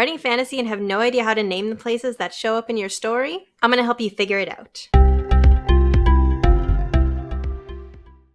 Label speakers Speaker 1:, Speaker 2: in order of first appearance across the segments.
Speaker 1: Writing fantasy and have no idea how to name the places that show up in your story? I'm gonna help you figure it out.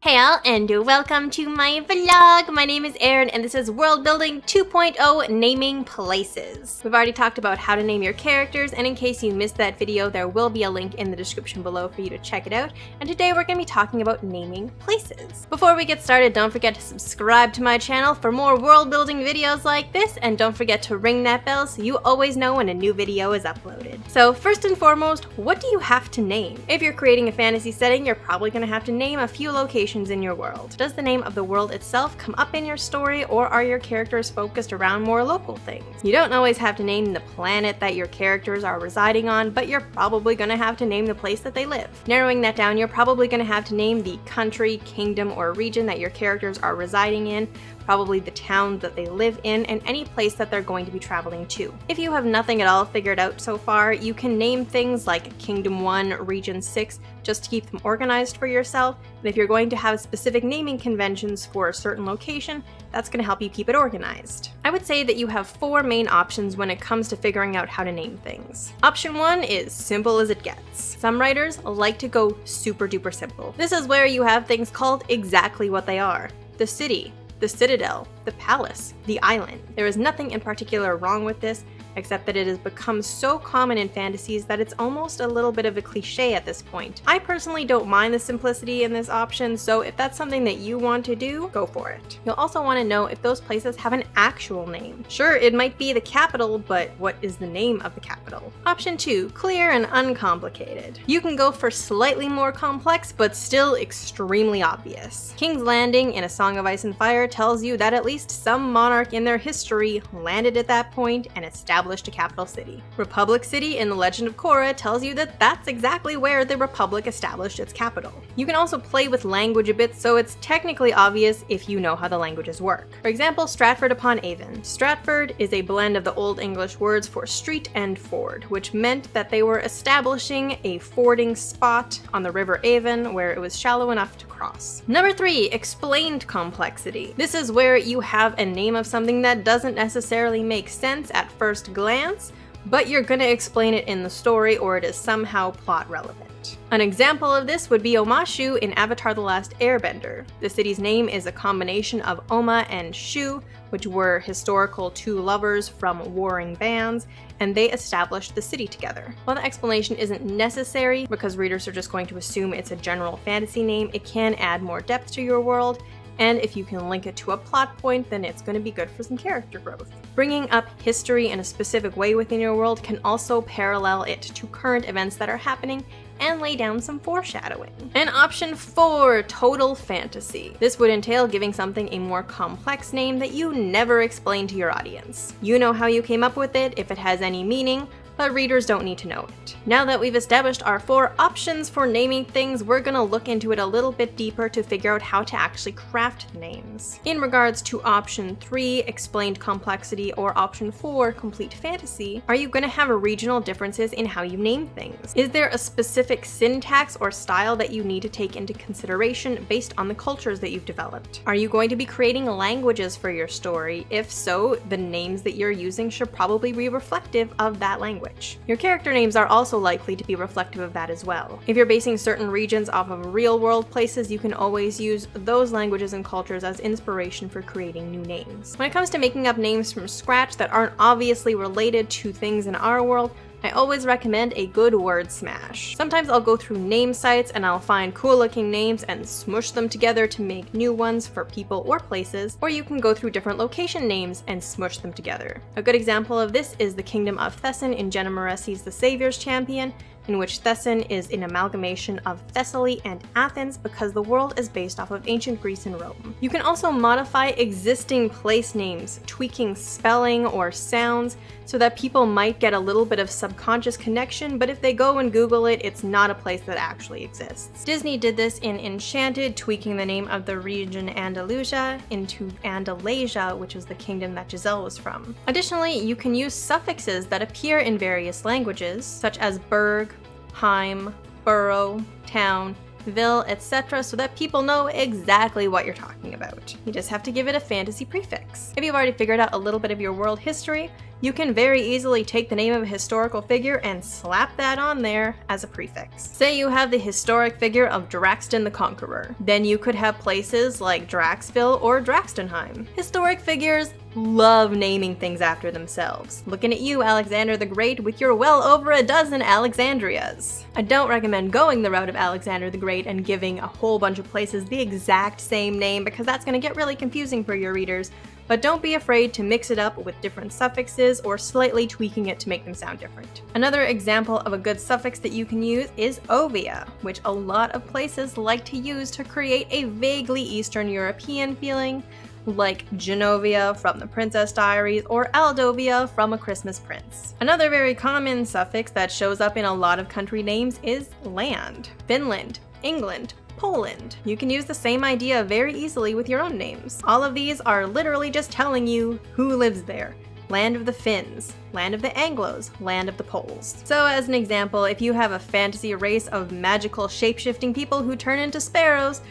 Speaker 1: Hey all, and welcome to my vlog! My name is Erin, and this is World Building 2.0 Naming Places. We've already talked about how to name your characters, and in case you missed that video, there will be a link in the description below for you to check it out. And today we're going to be talking about naming places. Before we get started, don't forget to subscribe to my channel for more world building videos like this, and don't forget to ring that bell so you always know when a new video is uploaded. So first and foremost, what do you have to name? If you're creating a fantasy setting, you're probably going to have to name a few locations in your world. Does the name of the world itself come up in your story, or are your characters focused around more local things? You don't always have to name the planet that your characters are residing on, but you're probably going to have to name the place that they live. Narrowing that down, you're probably going to have to name the country, kingdom, or region that your characters are residing in, probably the town that they live in, and any place that they're going to be traveling to. If you have nothing at all figured out so far, you can name things like Kingdom 1, Region 6, just to keep them organized for yourself. And if you're going to have specific naming conventions for a certain location, that's going to help you keep it organized. I would say that you have 4 main options when it comes to figuring out how to name things. Option 1 is simple as it gets. Some writers like to go super duper simple. This is where you have things called exactly what they are: the city, the citadel, the palace, the island. There is nothing in particular wrong with this, except that it has become so common in fantasies that it's almost a little bit of a cliche at this point. I personally don't mind the simplicity in this option, so if that's something that you want to do, go for it. You'll also want to know if those places have an actual name. Sure, it might be the capital, but what is the name of the capital? Option 2, clear and uncomplicated. You can go for slightly more complex, but still extremely obvious. King's Landing in A Song of Ice and Fire tells you that at least some monarch in their history landed at that point and established a capital city. Republic City in The Legend of Korra tells you that that's exactly where the Republic established its capital. You can also play with language a bit, so it's technically obvious if you know how the languages work. For example, Stratford upon Avon. Stratford is a blend of the Old English words for street and ford, which meant that they were establishing a fording spot on the River Avon where it was shallow enough to cross. Number 3, explained complexity. This is where you have a name of something that doesn't necessarily make sense at first glance, but you're going to explain it in the story, or it is somehow plot relevant. An example of this would be Omashu in Avatar: The Last Airbender. The city's name is a combination of Oma and Shu, which were historical 2 lovers from warring bands, and they established the city together. While the explanation isn't necessary, because readers are just going to assume it's a general fantasy name, it can add more depth to your world, and if you can link it to a plot point, then it's going to be good for some character growth. Bringing up history in a specific way within your world can also parallel it to current events that are happening and lay down some foreshadowing. And option 4, total fantasy. This would entail giving something a more complex name that you never explain to your audience. You know how you came up with it, if it has any meaning, but readers don't need to know it. Now that we've established our 4 options for naming things, we're gonna look into it a little bit deeper to figure out how to actually craft names. In regards to option 3, explained complexity, or option 4, complete fantasy, are you gonna have regional differences in how you name things? Is there a specific syntax or style that you need to take into consideration based on the cultures that you've developed? Are you going to be creating languages for your story? If so, the names that you're using should probably be reflective of that language. Your character names are also likely to be reflective of that as well. If you're basing certain regions off of real-world places, you can always use those languages and cultures as inspiration for creating new names. When it comes to making up names from scratch that aren't obviously related to things in our world, I always recommend a good word smash. Sometimes I'll go through name sites and I'll find cool looking names and smush them together to make new ones for people or places, or you can go through different location names and smush them together. A good example of this is the Kingdom of Thesson in Jenna Moressi's The Savior's Champion, in which Thesson is an amalgamation of Thessaly and Athens because the world is based off of ancient Greece and Rome. You can also modify existing place names, tweaking spelling or sounds so that people might get a little bit of subconscious connection, but if they go and Google it, it's not a place that actually exists. Disney did this in Enchanted, tweaking the name of the region Andalusia into Andalasia, which is the kingdom that Giselle was from. Additionally, you can use suffixes that appear in various languages, such as burg, heim, borough, town, ville, etc., so that people know exactly what you're talking about. You just have to give it a fantasy prefix. If you've already figured out a little bit of your world history, you can very easily take the name of a historical figure and slap that on there as a prefix. Say you have the historic figure of Draxton the Conqueror. Then you could have places like Draxville or Draxtonheim. Historic figures love naming things after themselves. Looking at you, Alexander the Great, with your well over a dozen Alexandrias. I don't recommend going the route of Alexander the Great and giving a whole bunch of places the exact same name, because that's going to get really confusing for your readers. But don't be afraid to mix it up with different suffixes or slightly tweaking it to make them sound different. Another example of a good suffix that you can use is ovia, which a lot of places like to use to create a vaguely Eastern European feeling, like Genovia from The Princess Diaries or Aldovia from A Christmas Prince. Another very common suffix that shows up in a lot of country names is land. Finland, England, Poland. You can use the same idea very easily with your own names. All of these are literally just telling you who lives there. Land of the Finns, land of the Anglos, land of the Poles. So as an example, if you have a fantasy race of magical shape-shifting people who turn into sparrows,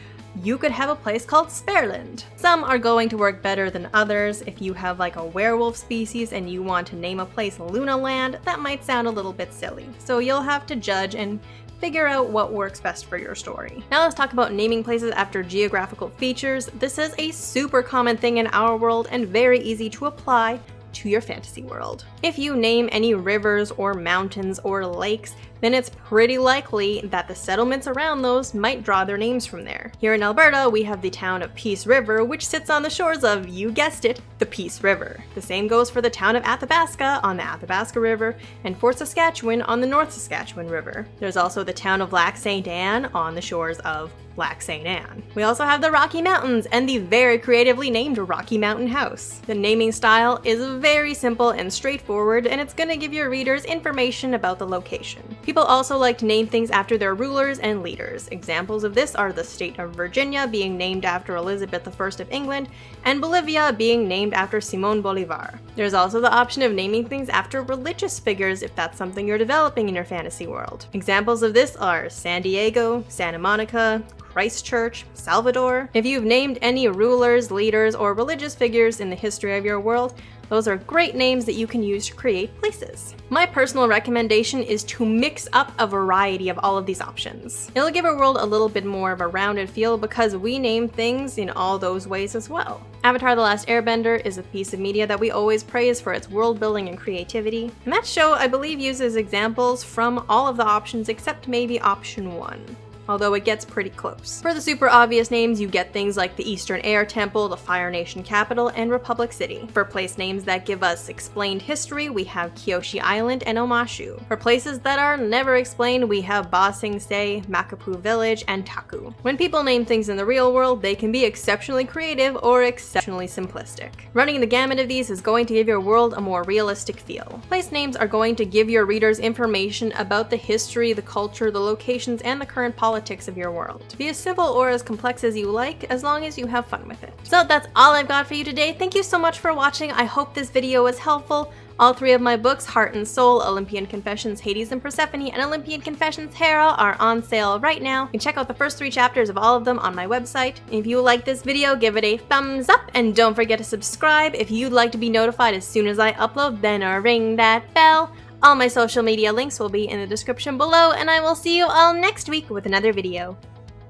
Speaker 1: you could have a place called Spareland. Some are going to work better than others. If you have like a werewolf species and you want to name a place Luna Land, that might sound a little bit silly. So you'll have to judge and figure out what works best for your story. Now let's talk about naming places after geographical features. This is a super common thing in our world and very easy to apply to your fantasy world. If you name any rivers or mountains or lakes, then it's pretty likely that the settlements around those might draw their names from there. Here in Alberta, we have the town of Peace River, which sits on the shores of, you guessed it, the Peace River. The same goes for the town of Athabasca on the Athabasca River, and Fort Saskatchewan on the North Saskatchewan River. There's also the town of Lac St. Anne on the shores of Lac St. Anne. We also have the Rocky Mountains and the very creatively named Rocky Mountain House. The naming style is very simple and straightforward, and it's gonna give your readers information about the location. People also like to name things after their rulers and leaders. Examples of this are the state of Virginia being named after Elizabeth I of England, and Bolivia being named after Simón Bolívar. There's also the option of naming things after religious figures if that's something you're developing in your fantasy world. Examples of this are San Diego, Santa Monica, Christchurch, Salvador. If you've named any rulers, leaders, or religious figures in the history of your world, those are great names that you can use to create places. My personal recommendation is to mix up a variety of all of these options. It'll give a world a little bit more of a rounded feel because we name things in all those ways as well. Avatar: The Last Airbender is a piece of media that we always praise for its world building and creativity. And that show, I believe, uses examples from all of the options except maybe option 1. Although it gets pretty close. For the super obvious names, you get things like the Eastern Air Temple, the Fire Nation Capital, and Republic City. For place names that give us explained history, we have Kyoshi Island and Omashu. For places that are never explained, we have Ba Sing Se, Makapu Village, and Taku. When people name things in the real world, they can be exceptionally creative or exceptionally simplistic. Running the gamut of these is going to give your world a more realistic feel. Place names are going to give your readers information about the history, the culture, the locations, and the current politics of your world. Be as simple or as complex as you like, as long as you have fun with it. So that's all I've got for you today. Thank you so much for watching. I hope this video was helpful. All 3 of my books, Heart and Soul, Olympian Confessions, Hades and Persephone, and Olympian Confessions, HERA, are on sale right now. You can check out the first 3 chapters of all of them on my website. If you like this video, give it a thumbs up, and don't forget to subscribe. If you'd like to be notified as soon as I upload, then ring that bell. All my social media links will be in the description below, and I will see you all next week with another video.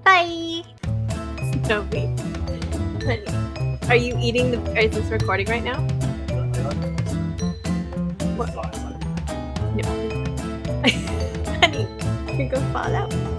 Speaker 1: Bye! Snowy. Are you eating the... Is this recording right now? What? No. Honey, you're gonna fall out.